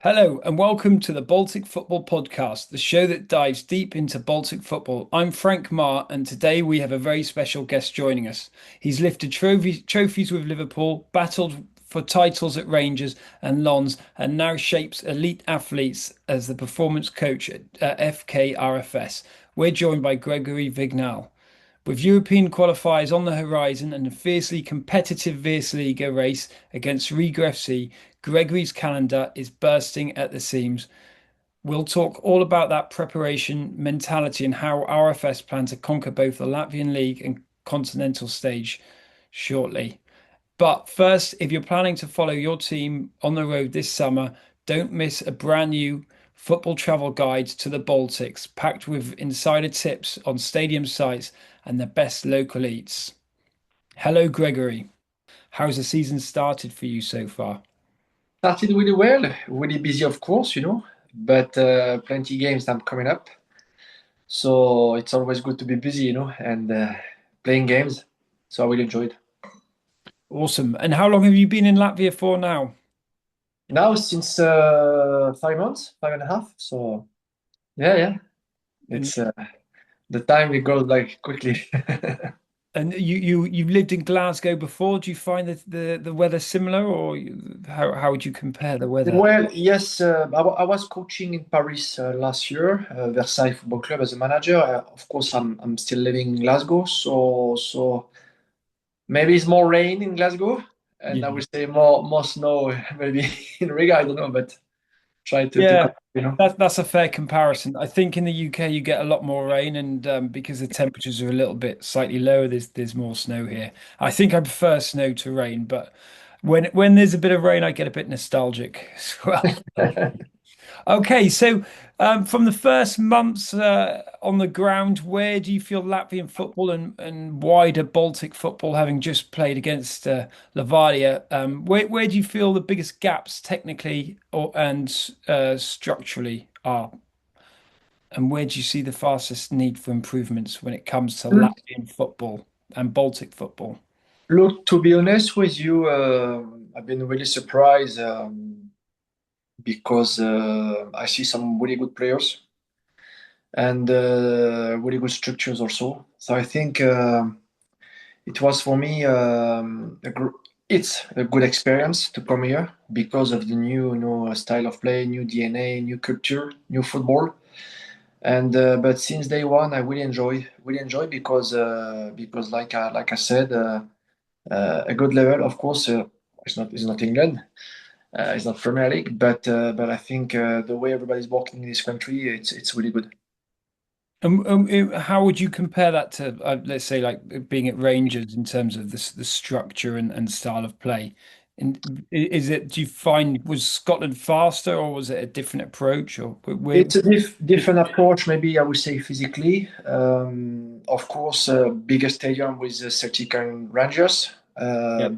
Hello and welcome to the Baltic Football Podcast, the show that dives deep into Baltic football. I'm Frank Marr, and today we have a very special guest joining us. He's lifted trophies with Liverpool, battled for titles at Rangers and Lons, and now shapes elite athletes as the performance coach at FK RFS. We're joined by Grégory Vignal. With European qualifiers on the horizon and a fiercely competitive Liga race against Riga FC, Gregory's calendar is bursting at the seams. We'll talk all about that preparation, mentality, and how RFS plan to conquer both the Latvian League and continental stage shortly. But first, if you're planning to follow your team on the road this summer, don't miss a brand new football travel guide to the Baltics, packed with insider tips on stadium sites and the best local eats. Hello, Gregory. How's the season started for you so far? Started really well, really busy, of course, but plenty games that coming up. So it's always good to be busy, and playing games. So I really enjoyed. Awesome. And how long have you been in Latvia for now? Now since 5 months, 5.5. So yeah. And It's the time it goes like quickly. and you've lived in Glasgow before. Do you find the weather similar, or how would you compare the weather? Well, yes, I was coaching in Paris last year, Versailles Football Club as a manager. Of course, I'm still living in Glasgow, so maybe it's more rain in Glasgow, and I Yeah. would say more snow maybe in Riga. I don't know, but try to Yeah, compare. that's a fair comparison. I think in the UK you get a lot more rain, and because the temperatures are a little bit slightly lower, there's more snow here. I think I prefer snow to rain, but when there's a bit of rain, I get a bit nostalgic as well. Okay, so from the first months on the ground, where do you feel Latvian football and wider Baltic football, having just played against Latvia, where do you feel the biggest gaps technically and structurally are? And where do you see the fastest need for improvements when it comes to Latvian football and Baltic football? Look, to be honest with you, I've been really surprised because I see some really good players and really good structures also. So I think it was for me it's a good experience to come here because of the new style of play, new DNA, new culture, new football. And but since day one, I really enjoy because like I said, a good level. Of course, it's not England, it's not Premier League, but I think the way everybody's working in this country, it's really good. How would you compare that to, let's say, like being at Rangers in terms of the structure and style of play? And is it, do you find, was Scotland faster or was it a different approach or where? It's a different approach, maybe I would say physically. Of course, bigger stadium with Celtic and Rangers. Yeah.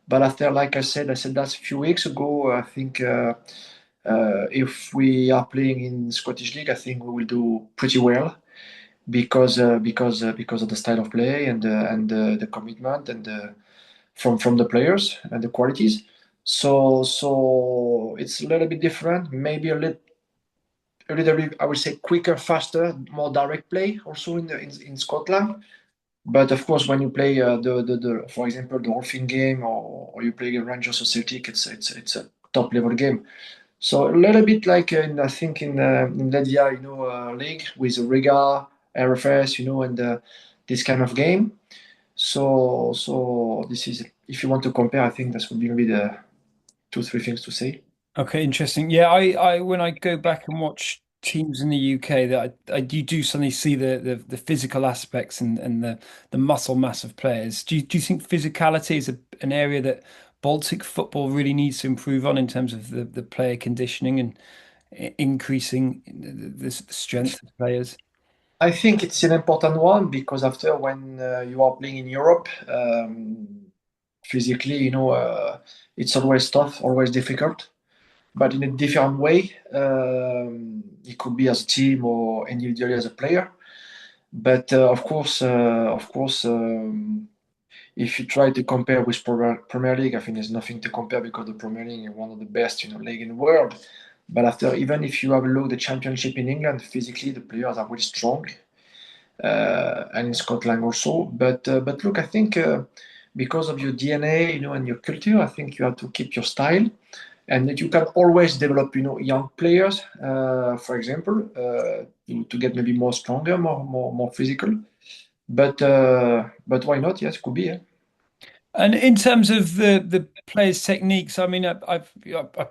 But after, like I said that a few weeks ago. I think if we are playing in Scottish League, I think we will do pretty well because of the style of play and the commitment and from the players and the qualities. So it's a little bit different, maybe a little bit, I would say, quicker, faster, more direct play also in Scotland. But of course, when you play the for example the Dolphin game or you play Rangers or Celtic, it's a top level game. So a little bit like I think in Latvia, league with Riga, RFS, and this kind of game. So this is, if you want to compare, I think this would be maybe the two three things to say. Okay, interesting. Yeah, I when I go back and watch teams in the UK, that you do suddenly see the physical aspects and the muscle mass of players. Do you think physicality is an area that Baltic football really needs to improve on in terms of the player conditioning and increasing the strength of players? I think it's an important one because after when you are playing in Europe, physically, it's always tough, always difficult, but in a different way. It could be as a team or individually as a player. But of course, if you try to compare with Premier League, I think there's nothing to compare because the Premier League is one of the best, league in the world. But after, even if you have a look at the Championship in England, physically the players are really strong, and in Scotland also. But look, I think because of your DNA, and your culture, I think you have to keep your style, and that you can always develop, young players, for example, to get maybe more stronger, more physical. But why not? Yes, could be. Yeah. And in terms of the players' techniques, I mean, I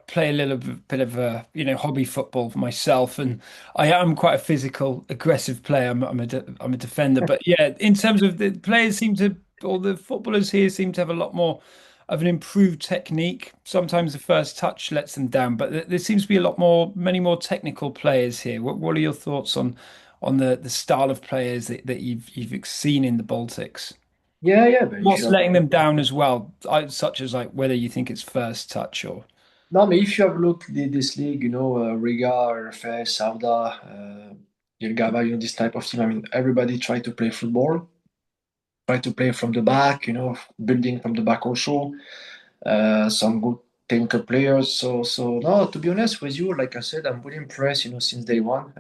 play a little bit of hobby football myself, and I am quite a physical, aggressive player. I'm a defender, but yeah, in terms of the players seem to, or the footballers here seem to have a lot more of an improved technique. Sometimes the first touch lets them down, but there seems to be a lot more, many more technical players here. What are your thoughts on the style of players that you've seen in the Baltics? Yeah, yeah, but if you What's have letting them down as well, such as like whether you think it's first touch or no, but if you have looked this league, Riga, RFS, Sauda, Jelgava, this type of team. I mean, everybody try to play football, try to play from the back, building from the back also. Some good technical players. So no, to be honest with you, like I said, I'm really impressed, since day one,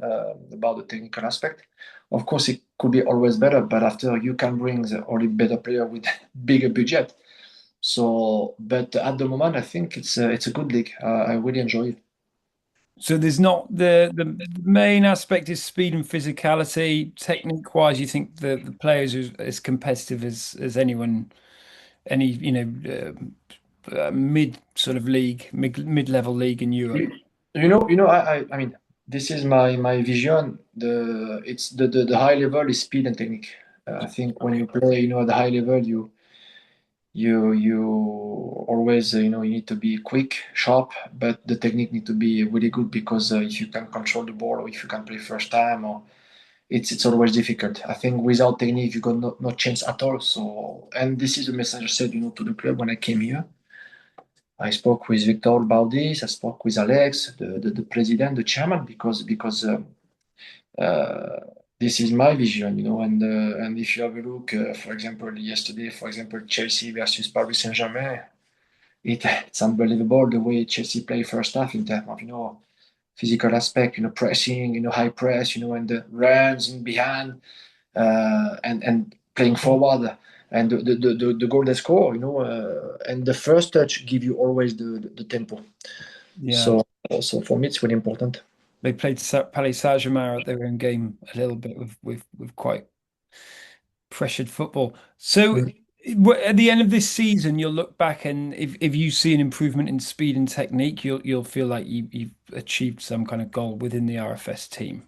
about the technical aspect. Of course, it could be always better, but after you can bring the only better player with bigger budget. So, but at the moment, I think it's a good league. I really enjoy it. so there's not the main aspect is speed and physicality. Technique wise, you think the players are as competitive as anyone, any mid sort of league, mid level league in Europe. I mean, this is my vision. The high level is speed and technique. I think when you play, at the high level, you always you need to be quick, sharp, but the technique need to be really good because if you can control the ball or if you can play first time, or it's always difficult. I think without technique you got no chance at all. So, and this is the message I said, to the club when I came here. I spoke with Victor about this. I spoke with Alex, the president, the chairman, because uh, this is my vision, and if you have a look, for example, yesterday, for example, Chelsea versus Paris Saint-Germain, it's unbelievable the way Chelsea play first half in terms of physical aspect, pressing, high press, and the runs in behind, and playing forward, and the goal they score, and the first touch give you always the tempo. Yeah, So for me, it's really important. they played Paris Saint-Germain at their own game a little bit with quite pressured football. So Mm. at the end of this season, you'll look back and if you see an improvement in speed and technique, you'll feel like you've achieved some kind of goal within the RFS team.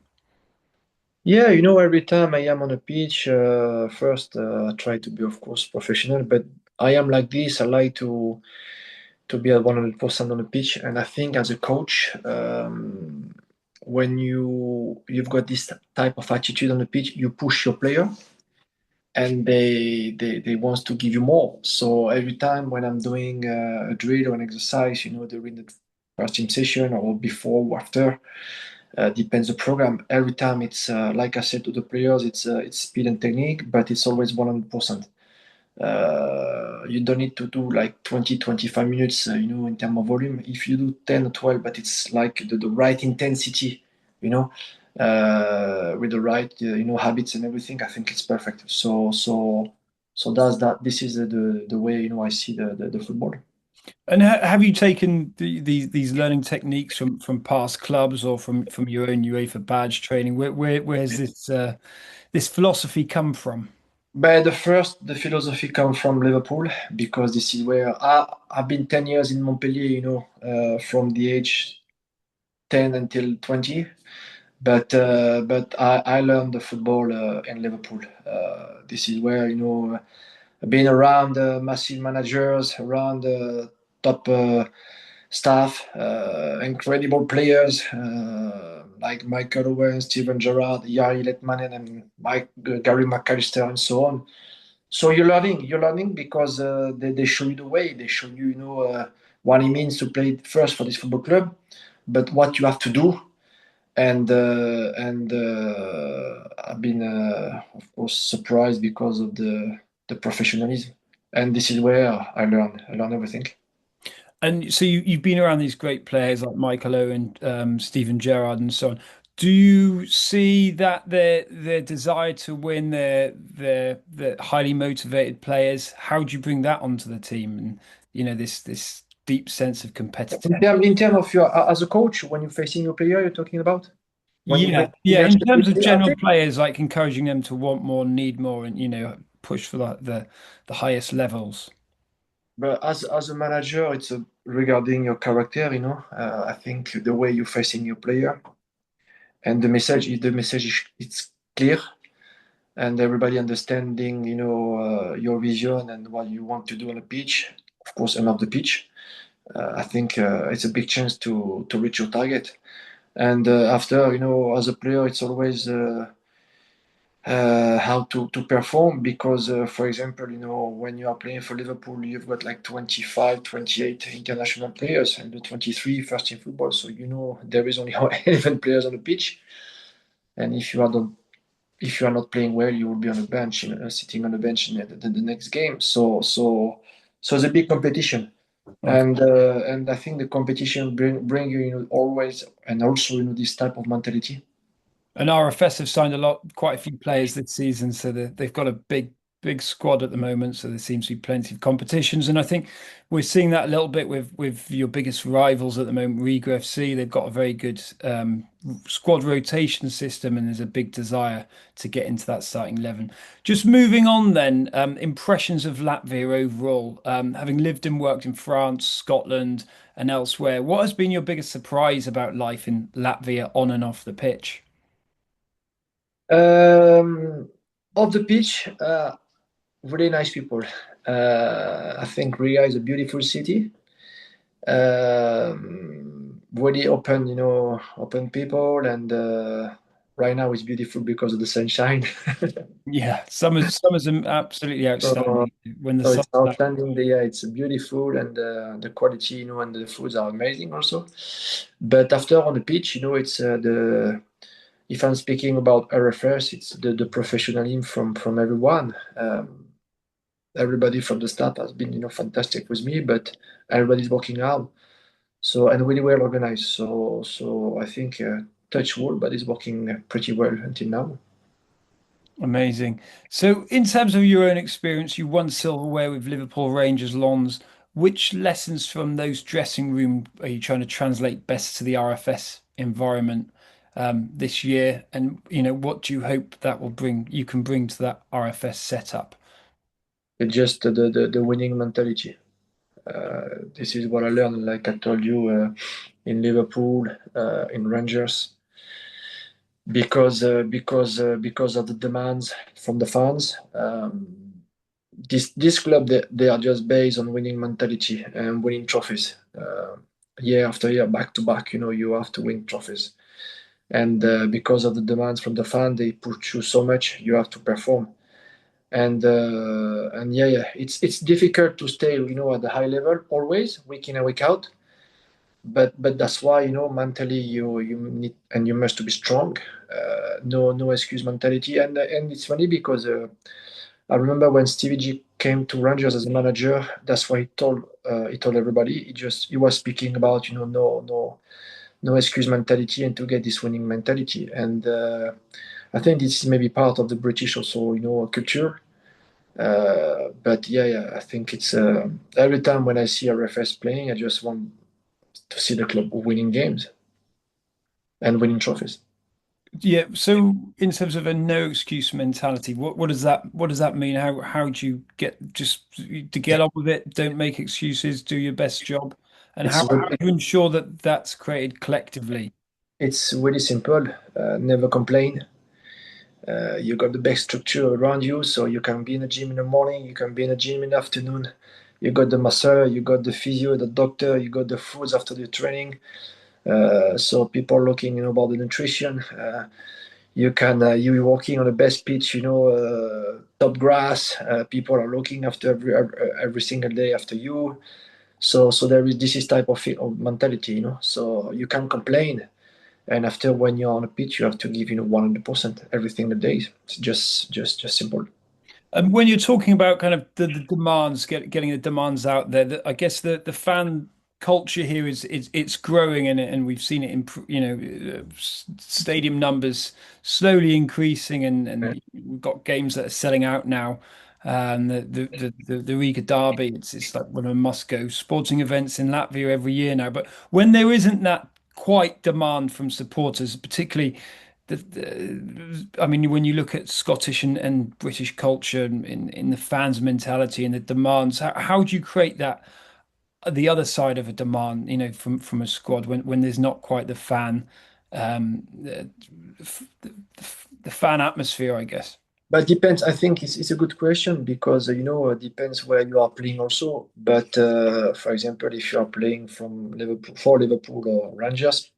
Yeah, every time I am on a pitch, first I try to be, of course, professional, but I am like this. I like to be at 100% on the pitch, and I think as a coach, when you've got this type of attitude on the pitch, you push your player, and they want to give you more. So every time when I'm doing a drill or an exercise, during the first team session or before or after, depends the program. Every time it's like I said to the players, it's speed and technique, but it's always 100%. You don't need to do like 20-25 minutes, in terms of volume. If you do 10 or 12, but it's like the right intensity, you know, with the right, habits and everything, I think it's perfect. So that's that. This is the way, I see the football. And have you taken these learning techniques from past clubs or from your own UEFA badge training? Where has this philosophy come from? But the philosophy comes from Liverpool because this is where I've been 10 years in Montpellier, from the age 10 until 20. But I learned the football in Liverpool. This is where, being around massive managers, around top staff, incredible players like Michael Owen, Steven Gerrard, Yari Letmanen, and Gary McAllister, and so on. So you're learning because they show you the way. They show you, what it means to play first for this football club, but what you have to do. And I've been, of course, surprised because of the professionalism. And this is where I learn everything. And so you've been around these great players like Michael Owen, Steven Gerrard, and so on. Do you see that their desire to win, their highly motivated players? How do you bring that onto the team? And this deep sense of competitive. In term of your as a coach, when you're facing your player, you're talking about when Yeah, you yeah. In mentioned terms of I general think. players, like encouraging them to want more, need more, and push for the highest levels. But as a manager, it's regarding your character. I think the way you're facing your player and the message is it's clear and everybody understanding. Your vision and what you want to do on the pitch. Of course, and off the pitch. I think it's a big chance to reach your target. And after, as a player, it's always how to perform because, for example, when you are playing for Liverpool, you've got like 25, 28 international players and the 23 first team football. So, there is only 11 players on the pitch. And if you are not playing well, you will be on the bench, sitting on the bench in the next game. So it's a big competition. And I think the competition bring you, always and also this type of mentality. And RFS have signed quite a few players this season, so they've got a big squad at the moment. So there seems to be plenty of competitions, and I think we're seeing that a little bit with your biggest rivals at the moment, Riga FC. They've got a very good squad rotation system, and there's a big desire to get into that starting 11. Just moving on, then, impressions of Latvia overall, having lived and worked in France, Scotland, and elsewhere. What has been your biggest surprise about life in Latvia on and off the pitch? Um, Off the pitch, really nice people. I think Riga is a beautiful city. Really open, open people, and right now it's beautiful because of the sunshine. Yeah, summer's absolutely So, outstanding when the so sun's it's out. outstanding. Yeah, it's beautiful, and the quality, and the foods are amazing also. But after on the pitch, it's the if I'm speaking about RFS, it's the professionalism from everyone. Everybody from the start has been, fantastic with me, but everybody's working hard. So and really well organized. So I think touch wood, but it's working pretty well until now. Amazing. So, in terms of your own experience, you won silverware with Liverpool, Rangers, Lons. Which lessons from those dressing room are you trying to translate best to the RFS environment this year? And what do you hope that will bring you can bring to that RFS setup? It's just the winning mentality. This is what I learned, like I told you, in Liverpool, in Rangers, because of the demands from the fans. This club, they are just based on winning mentality and winning trophies. Year after year, back to back, you have to win trophies. And because of the demands from the fan, they push you so much. You have to perform. And yeah, it's difficult to stay, at the high level always, week in and week out. But that's why, mentally you need and you must to be strong. No excuse mentality. And it's funny because I remember when Stevie G came to Rangers as a manager. That's why he told everybody. He was speaking about, no excuse mentality and to get this winning mentality. And I think this is maybe part of the British also, culture. But yeah, I think it's every time when I see RFS playing, I just want to see the club winning games and winning trophies. Yeah, so in terms of a no excuse mentality, what does that mean? How do you get just to get on with it? Don't make excuses, do your best job, and It's how do you ensure that that's created collectively? it's really simple. Never complain. You got the best structure around you, so you can be in the gym in the morning, you can be in the gym in the afternoon. You got the masseur, you got the physio, the doctor, you got the foods after the training. So people are looking, about the nutrition. You're walking on the best pitch, top grass. People are looking after every single day after you. So there is this is type of mentality, So you can't complain. And after when you're on a pitch, you have to give 100% everything the day. It's just simple. And when you're talking about kind of the demands, getting the demands out there, I guess the fan culture here is it's growing, and we've seen it in stadium numbers slowly increasing, Yeah. and we've got games that are selling out now. The Riga Derby, it's like one of the must-go sporting events in Latvia every year now. But when there isn't that quite demand from supporters, particularly I mean, when you look at Scottish and British culture in the fans' mentality and the demands, how do you create that the other side of a demand, from a squad when there's not quite the the fan atmosphere, I guess. But depends. I think it's a good question because depends where you are playing also. But for example, if you are playing from Liverpool for Liverpool or Rangers,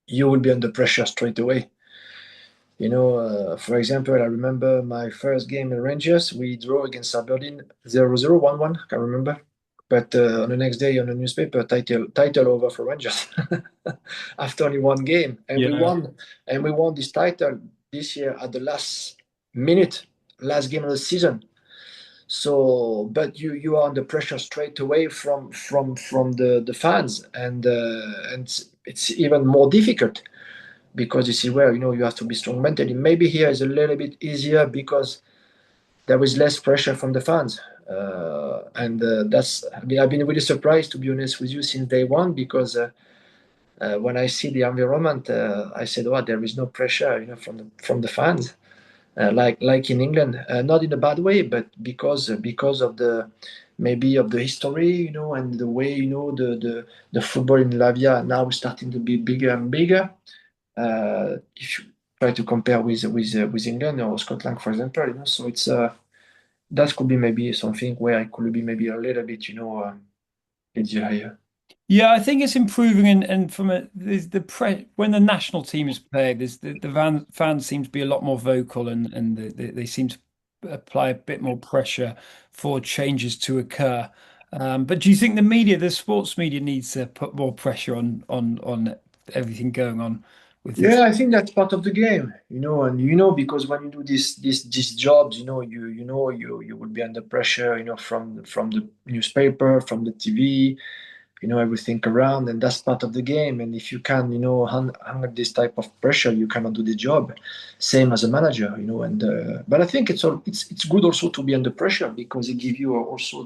you will be under pressure straight away. For example, I remember my first game in Rangers. We draw against Aberdeen 0-0, 1-1. I can't remember. But on the next day on the newspaper, title over for Rangers after only one game, and we Yeah. won, and we won this title this year at the last minute, last game of the season. So, but you are under pressure straight away from the fans, and it's even more difficult because this is where you have to be strong mentally. Maybe here is a little bit easier because there is less pressure from the fans. And that's I mean, I've been really surprised to be honest with you since day one because when I see the environment, I said, "Oh, there is no pressure, from the fans." Like in England, not in a bad way, but because of the maybe of the history, and the way the football in Latvia now is starting to be bigger and bigger. If you try to compare with England or Scotland, for example, so it's that could be maybe something where it could be maybe a little bit, easier here. Yeah, I think it's improving, and from there's the when the national team is playing, there's the fans seem to be a lot more vocal, and they seem to apply a bit more pressure for changes to occur. But do you think the sports media, needs to put more pressure on everything going on with this? Yeah, I think that's part of the game, and because when you do these jobs, you will be under pressure, from the newspaper, from the TV, everything around, and that's part of the game. And if you can, handle this type of pressure, you cannot do the job. Same as a manager, and but I think it's good also to be under pressure because it gives you also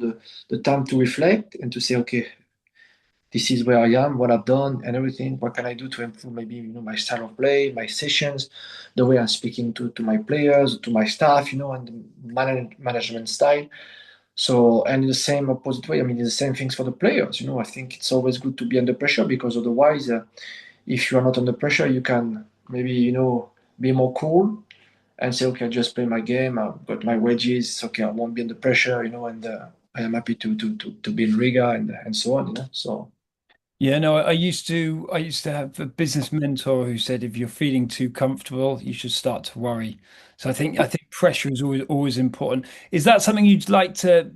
the time to reflect and to say, okay, this is where I am, what I've done, and everything. What can I do to improve maybe my style of play, my sessions, the way I'm speaking to my players, to my staff, and the management style. So, and in the same opposite way, I mean, it's the same things for the players. I think it's always good to be under pressure because otherwise, if you are not under pressure, you can maybe, be more cool and say, okay, I just play my game. I've got my wages. It's okay. I won't be under pressure, and I am happy to be in Riga and so on, So, Yeah, no, I used to have a business mentor who said if you're feeling too comfortable, you should start to worry. So I think pressure is always important. Is that something you'd like to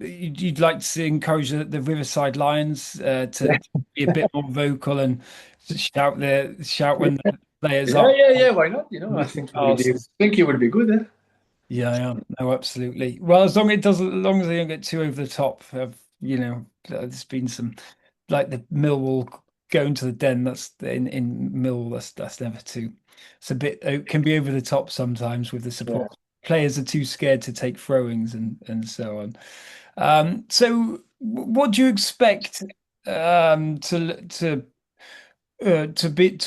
encourage the Riverside Lions to be a bit more vocal and to shout when the players yeah, aren't yeah, yeah. Why not? I making think passes? it will be good. Eh? Yeah, yeah, no, absolutely. Well, as long as they don't get too over the top, there's been some like the Millwall going to the Den. That's in Millwall. That's never too. It's a bit. It can be over the top sometimes with the Yeah. support. Players are too scared to take throw-ins and so on. So what do you expect to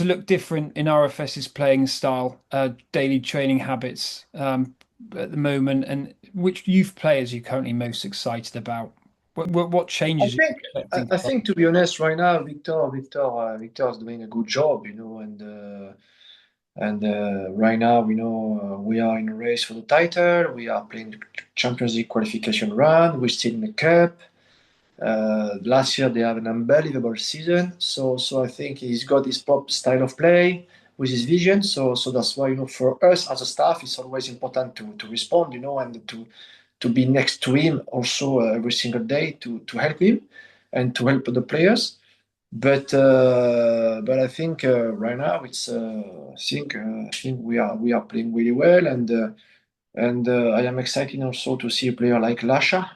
look different in RFS's playing style, daily training habits at the moment, and which youth players are you currently most excited about? What I changes are you think I, expecting? I think to be honest, right now, Victor is doing a good job, and right now, we are in a race for the title. We are playing the Champions League qualification run. We're still in the cup. Last year they have an unbelievable season. So I think he's got his pop style of play with his vision. So that's why for us as a staff, it's always important to respond, and to be next to him also every single day to help him and to help the players. But I think right now I think we are playing really well, And I am excited also to see a player like Lasha,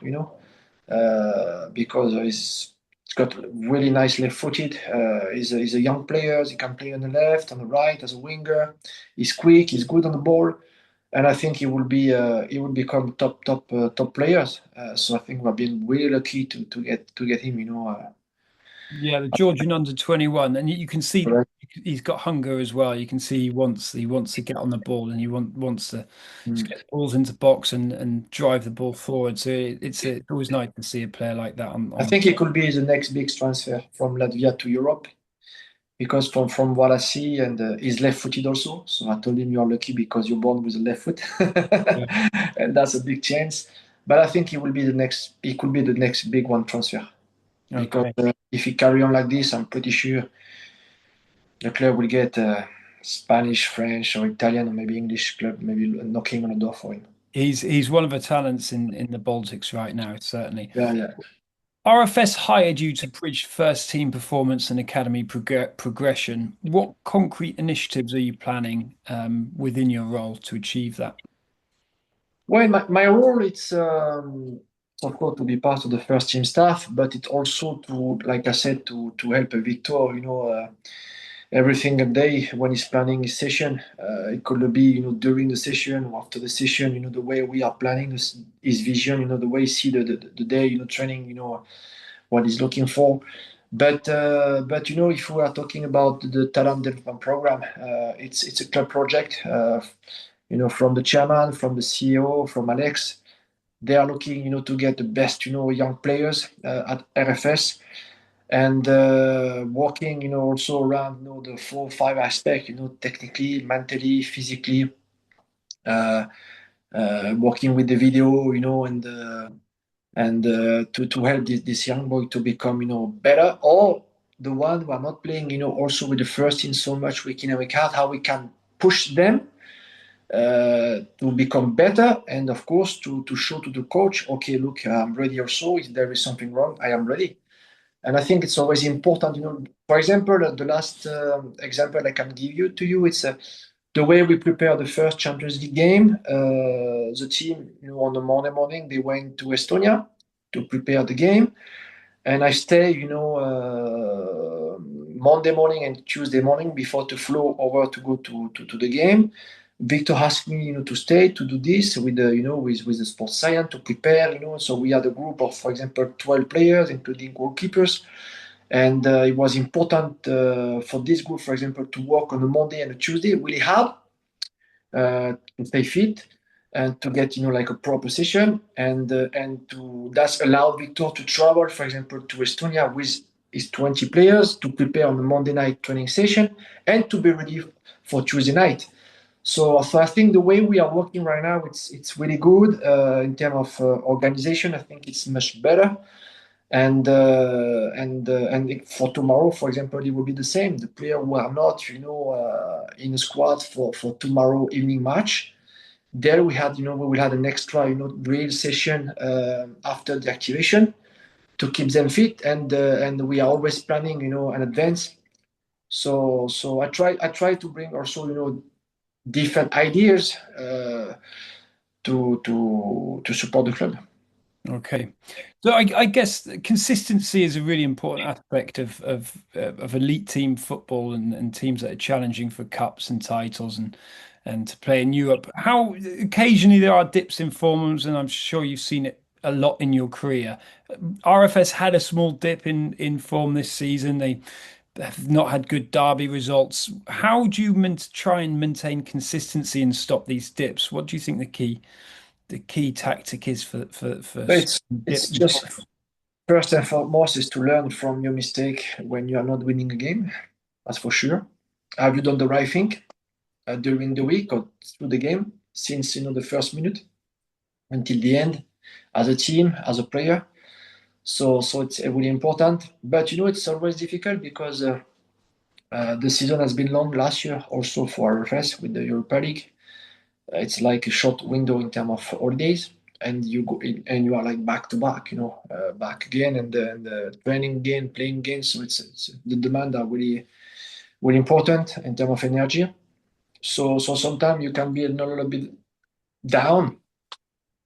because he's got really nice left-footed. He's a young player. He can play on the left, on the right as a winger. He's quick. He's good on the ball, and I think he will become top players. So I think we've been really lucky to get him. Yeah, the Georgian under 21, and you can see Correct. he's got hunger as well. You can see he wants to get on the ball, and he wants to just Mm. get balls into box and drive the ball forward. So it's always nice to see a player like that I on. think he could be the next big transfer from Latvia to Europe. Because from what I see, and he's left-footed also. So I told him you're lucky because you're born with a left foot, Yeah. and that's a big chance. But I think he will be the next. He could be the next big one transfer because Okay. if he carry on like this, I'm pretty sure the club will get Spanish, French, or Italian, or maybe English club, maybe knocking on the door for him. He's one of the talents in the Baltics right now, certainly. Yeah, yeah. RFS hired you to bridge first team performance and academy progression. What concrete initiatives are you planning within your role to achieve that? Well, my role it's of course to be part of the first team staff, but it's also to, like I said, to help Victor. Every single day when he's planning his session. It could be during the session or after the session. The way we are planning his vision. The way he see the day. Training. What he's looking for. But if we are talking about the talent development program, it's a club project. From the chairman, from the CEO, from Alex, they are looking to get the best young players at RFS and working also around the 4 or 5 aspects, technically, mentally, physically, uh, working with the video, and to help this young boy to become better, or the one who are not playing also with the first team so much week in and week out, how we can push them to become better, and of course to show to the coach, okay, look, I'm ready also. If there is something wrong, I am ready. And I think it's always important. For example, the last example I can give you to you, it's the way we prepare the first Champions League game. The team, on the Monday morning, they went to Estonia to prepare the game, and I stay, Monday morning and Tuesday morning before to flow over to go to the game. Victor asked me, to stay to do this with the, with the sports science to prepare, So we had a group of, for example, 12 players, including goalkeepers, and it was important for this group, for example, to work on a Monday and a Tuesday really hard to stay fit and to get like a proper session, and to that's allow Victor to travel, for example, to Estonia with his 20 players to prepare on the Monday night training session and to be ready for Tuesday night. So I think the way we are working right now, it's really good in terms of organization. I think it's much better, and for tomorrow, for example, it will be the same. The player who are not, in the squad for tomorrow evening match. There we will have an extra, drill session after the activation to keep them fit, and we are always planning, in advance. So I try to bring also, different ideas to support the club. Okay. So I guess consistency is a really important aspect of elite team football and teams that are challenging for cups and titles and to play in Europe. How occasionally there are dips in forms, and I'm sure you've seen it a lot in your career. RFS had a small dip in form this season. They have not had good derby results. How do you try and maintain consistency and stop these dips? What do you think the key tactic is for But it's dip in just form? first and foremost is to learn from your mistake when you are not winning a game. That's for sure. Have you done the right thing during the week or through the game since the first minute until the end, as a team, as a player? So it's really important. But it's always difficult because the season has been long last year also for RFS with the Europa League. It's like a short window in terms of holidays, and you go in, and you are like back to back, back again, and training again, playing again. So it's the demand are really really important in terms of energy. So sometimes you can be a little bit down,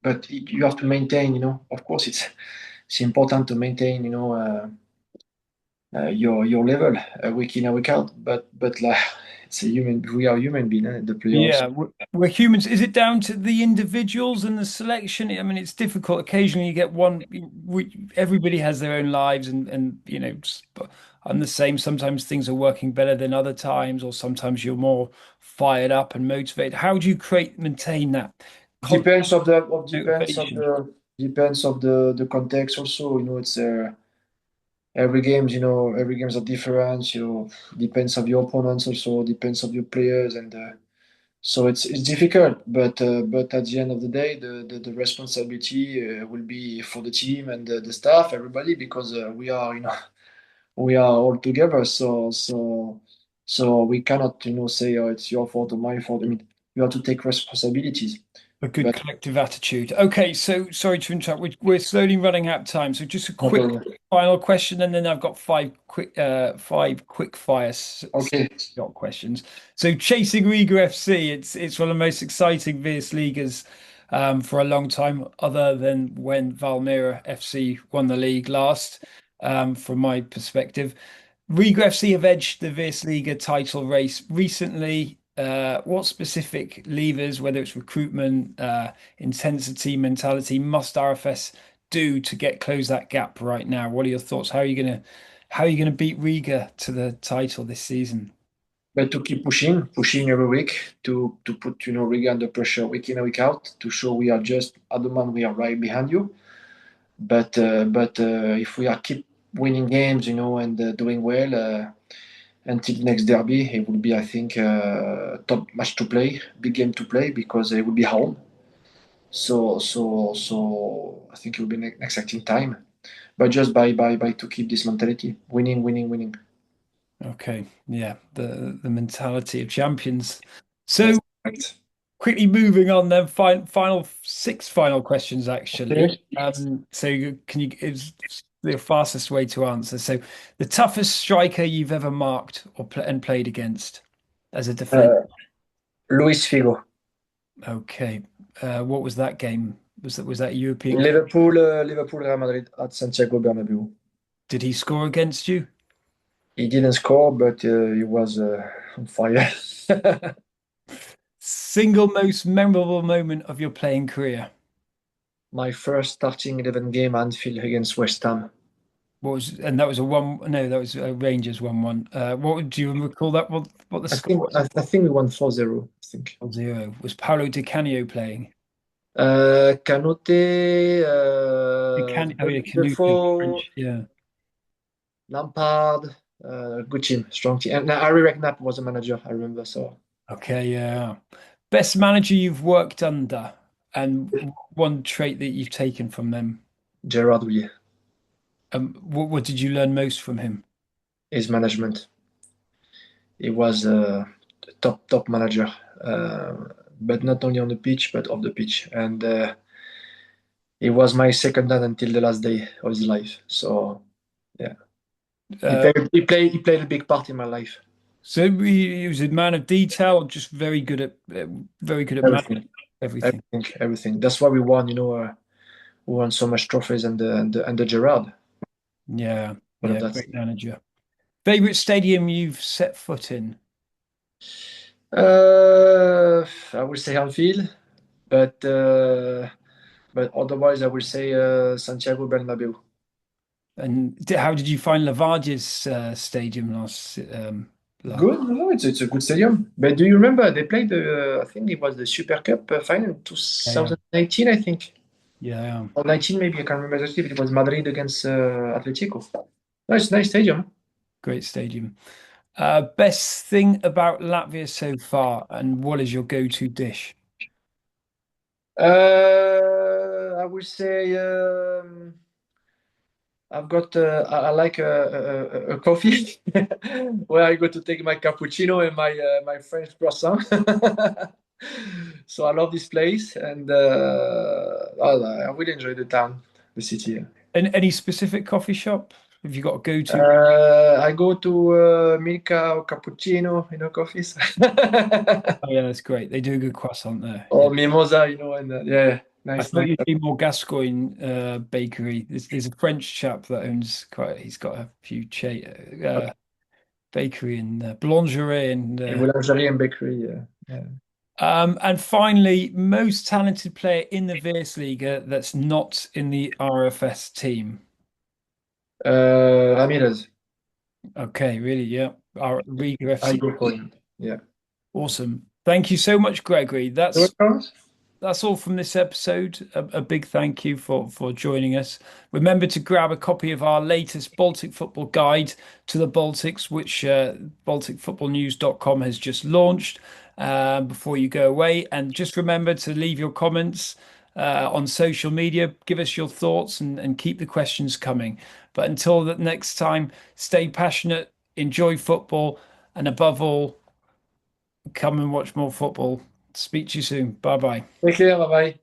but you have to maintain. Of course, it's important to maintain. Your level week in and week out. But like it's a human. We are human being, the players. Yeah, we're humans. Is it down to the individuals and the selection? I mean, it's difficult. Occasionally, you get one. Everybody has their own lives, and I'm the same. Sometimes things are working better than other times, or sometimes you're more fired up and motivated. How do you maintain that constant Depends of the of depends of motivation? the depends of the context also. It's every games are different. Depends of your opponents also. Depends of your players and. So it's difficult, but at the end of the day, the responsibility will be for the team and the staff, everybody, because we are all together. So we cannot say, oh, it's your fault or my fault. I mean, you have to take responsibilities. A good But collective attitude. Okay, so sorry to interrupt. We're slowly running out of time. So just a no quick problem. final question, and then I've got five quick fire Okay. shot questions. So chasing Riga FC, it's one of the most exciting Vias Ligas for a long time, other than when Valmiera FC won the league last. From my perspective, Riga FC have edged the Vias Liga title race recently. What specific levers, whether it's recruitment, intensity, mentality, must RFS do to close that gap right now? What are your thoughts? How are you gonna beat Riga to the title this season? But to keep pushing every week to put Riga under pressure week in and week out to show we are just at the moment we are right behind you. But if we are keep winning games, and doing well until next derby, it will be, I think, top match to play, big game to play because it will be home. So I think it will be an exciting time. But just by to keep this mentality, winning, winning, winning. Okay, yeah, the mentality of champions. Yes, So right. quickly moving on then, final six final questions actually. Okay. Can you is the fastest way to answer? So the toughest striker you've ever marked and played against as a defender. Uh, Luis Figo, Okay. What was that game? Was that a European game? Liverpool, Real Madrid at Santiago Bernabeu. Did he score against you? He didn't score, but he was on fire. Single most memorable moment of your playing career? My first starting 11 game Anfield against West Ham. And that was a one, no, that was a Rangers 1-1. Do you recall that? What the score was? I think we won 4-0. I think. 0. Was Paulo Di Canio playing? Canute, Oh yeah, Canute, Defoe, French. Yeah. Lampard, good team, strong team. And Harry Redknapp was a manager, I remember. So Okay, yeah. Best manager you've worked under and one trait that you've taken from them. Gerard Houllier, What did you learn most from him? his management. He was a top manager, but not only on the pitch, but off the pitch. And he was my second dad until the last day of his life. So yeah, Uh, he played a big part in my life. so he was a man of detail, or just very good at managing Everything, everything. everything. That's why we won. We won so much trophies and the Gerard. Yeah, All of yeah, that. great manager. Favorite stadium you've set foot in? I would say Anfield, but uh, but otherwise I would say Santiago Bernabeu. And how did you find Lavagne's stadium last? Good, no, it's a good stadium. But do you remember they played the? I think it was the Super Cup final in Yeah, 2019, I think, yeah, or 19 maybe. I can't remember exactly. But it was Madrid against Atletico. Nice stadium. great stadium. Best thing about Latvia so far, and what is your go-to dish? I would say I've got I like a coffee where I go to take my cappuccino and my French croissant. So I love this place and I really enjoy the town, the city. And any specific coffee shop? Have you got a go-to? I go to Milka or cappuccino, coffees. Oh yeah, that's great. They do a good croissant there. Yeah. Or mimosa, and yeah, I nice, thought nice. you'd be more Gascoigne bakery. There's a French chap that owns quite. He's got a few bakery and boulangerie Et boulangerie and bakery, yeah. Yeah. and finally, most talented player in the Versliga that's not in the RFS team. Ramirez, Okay, really, yeah. Our Riga I FC. go for him. Yeah. Awesome. Thank you so much, Gregory. You're welcome. That's all from this episode. A big thank you for joining us. Remember to grab a copy of our latest Baltic football guide to the Baltics, which BalticFootballNews.com has just launched before you go away. And just remember to leave your comments on social media. Give us your thoughts and keep the questions coming. But until the next time, stay passionate, enjoy football, and above all, come and watch more football. Speak to you soon. Bye bye. Take care, bye bye.